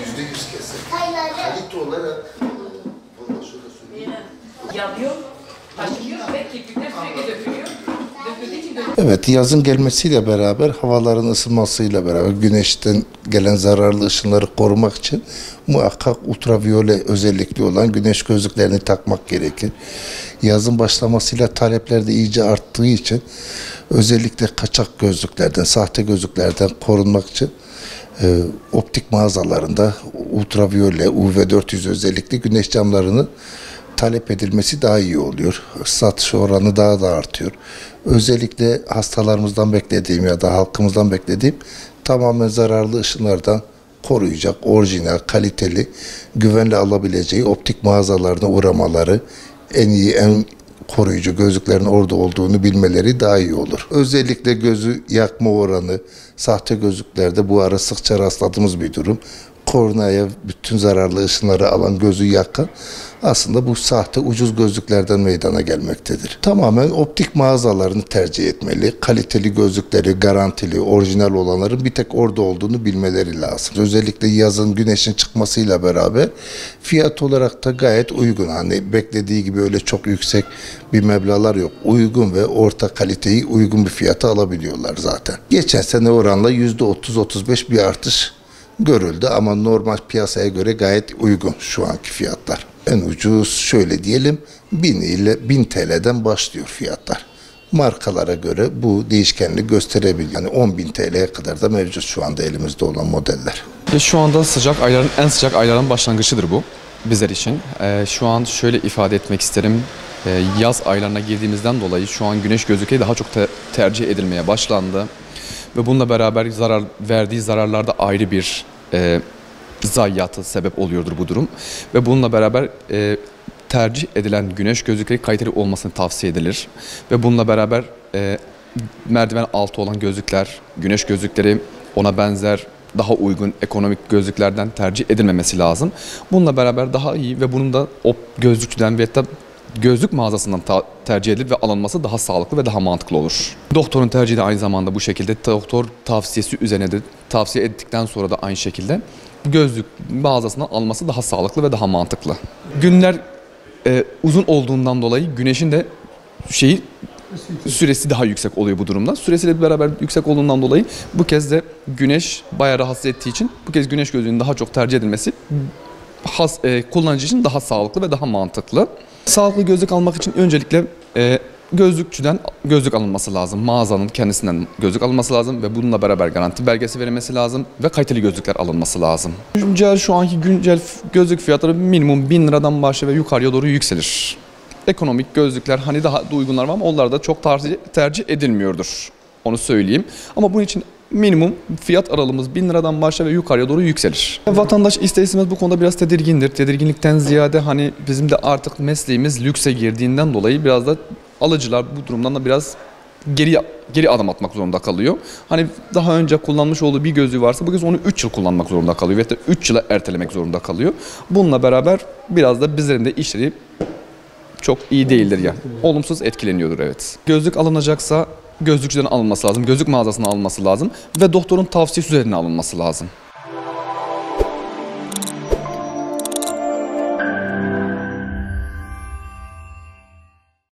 %100 kesin. Kalite olarak valla şöyle söyleyeyim. Yanıyor, taşıyor ve kirpikler sürekli dökülüyor. Döküldüğü için Evet, yazın gelmesiyle beraber, havaların ısınmasıyla beraber güneşten gelen zararlı ışınları korumak için muhakkak ultraviyole özellikli olan güneş gözlüklerini takmak gerekir. Yazın başlamasıyla talepler de iyice arttığı için özellikle kaçak gözlüklerden, sahte gözlüklerden korunmak için optik mağazalarında ultraviyole, UV400 özellikle güneş camlarını talep edilmesi daha iyi oluyor. Satış oranı daha da artıyor. Özellikle hastalarımızdan beklediğim ya da halkımızdan beklediğim tamamen zararlı ışınlardan koruyacak, orijinal, kaliteli, güvenle alabileceği optik mağazalarına uğramaları, en iyi, en koruyucu gözlüklerin orada olduğunu bilmeleri daha iyi olur. Özellikle gözü yakma oranı sahte gözlüklerde bu ara sıkça rastladığımız bir durum. Korneaya bütün zararlı ışınları alan, gözü yakan aslında bu sahte ucuz gözlüklerden meydana gelmektedir. Tamamen optik mağazalarını tercih etmeli. Kaliteli gözlükleri, garantili, orijinal olanların bir tek orada olduğunu bilmeleri lazım. Özellikle yazın güneşin çıkmasıyla beraber fiyat olarak da gayet uygun. Hani beklediği gibi öyle çok yüksek bir meblağlar yok. Uygun ve orta kaliteyi uygun bir fiyata alabiliyorlar zaten. Geçen sene oranla %30-35 bir artış görüldü ama normal piyasaya göre gayet uygun şu anki fiyatlar. En ucuz şöyle diyelim 1000 TL'den başlıyor fiyatlar. Markalara göre bu değişkenliği gösterebilir. Yani 10.000 TL'ye kadar da mevcut şu anda elimizde olan modeller. Şu anda sıcak ayların en sıcak ayların başlangıcıdır bu bizler için. Şu an şöyle ifade etmek isterim. Yaz aylarına girdiğimizden dolayı şu an güneş gözlükleri daha çok tercih edilmeye başlandı. Ve bununla beraber verdiği zararlarda ayrı bir zayiatı sebep oluyordur bu durum. Ve bununla beraber tercih edilen güneş gözlükleri kaliteli olmasını tavsiye edilir. Ve bununla beraber merdiven altı olan gözlükler, güneş gözlükleri ona benzer daha uygun ekonomik gözlüklerden tercih edilmemesi lazım. Bununla beraber daha iyi ve bunun da o gözlükçüden ve gözlük mağazasından tercih edilir ve alınması daha sağlıklı ve daha mantıklı olur. Doktorun tercihi de aynı zamanda bu şekilde doktor tavsiyesi üzerine de tavsiye ettikten sonra da aynı şekilde gözlük mağazasından alması daha sağlıklı ve daha mantıklı. Günler uzun olduğundan dolayı güneşin de süresi daha yüksek oluyor bu durumda. Süresiyle beraber yüksek olduğundan dolayı bu kez de güneş bayağı rahatsız ettiği için bu kez güneş gözlüğünün daha çok tercih edilmesi kullanıcı için daha sağlıklı ve daha mantıklı. Sağlıklı gözlük almak için öncelikle gözlükçüden gözlük alınması lazım. Mağazanın kendisinden gözlük alınması lazım ve bununla beraber garanti belgesi verilmesi lazım ve kaliteli gözlükler alınması lazım. Şu anki güncel gözlük fiyatları minimum 1000 liradan başlıyor ve yukarıya doğru yükselir. Ekonomik gözlükler hani daha da uygunlar var ama onlar da çok tercih edilmiyordur. Onu söyleyeyim. Ama bunun için minimum fiyat aralığımız 1000 liradan başlar ve yukarıya doğru yükselir. Vatandaş ister istemez bu konuda biraz tedirgindir. Tedirginlikten ziyade hani bizim de artık mesleğimiz lükse girdiğinden dolayı biraz da alıcılar bu durumdan da biraz geri adım atmak zorunda kalıyor. Hani daha önce kullanmış olduğu bir gözlüğü varsa bu kez onu 3 yıl kullanmak zorunda kalıyor ve de 3 yıla ertelemek zorunda kalıyor. Bununla beraber biraz da bizlerin de işleri çok iyi değildir yani. Olumsuz etkileniyordur evet. Gözlük alınacaksa gözlükçüden alınması lazım, gözlük mağazasına alınması lazım ve doktorun tavsiyesi üzerine alınması lazım.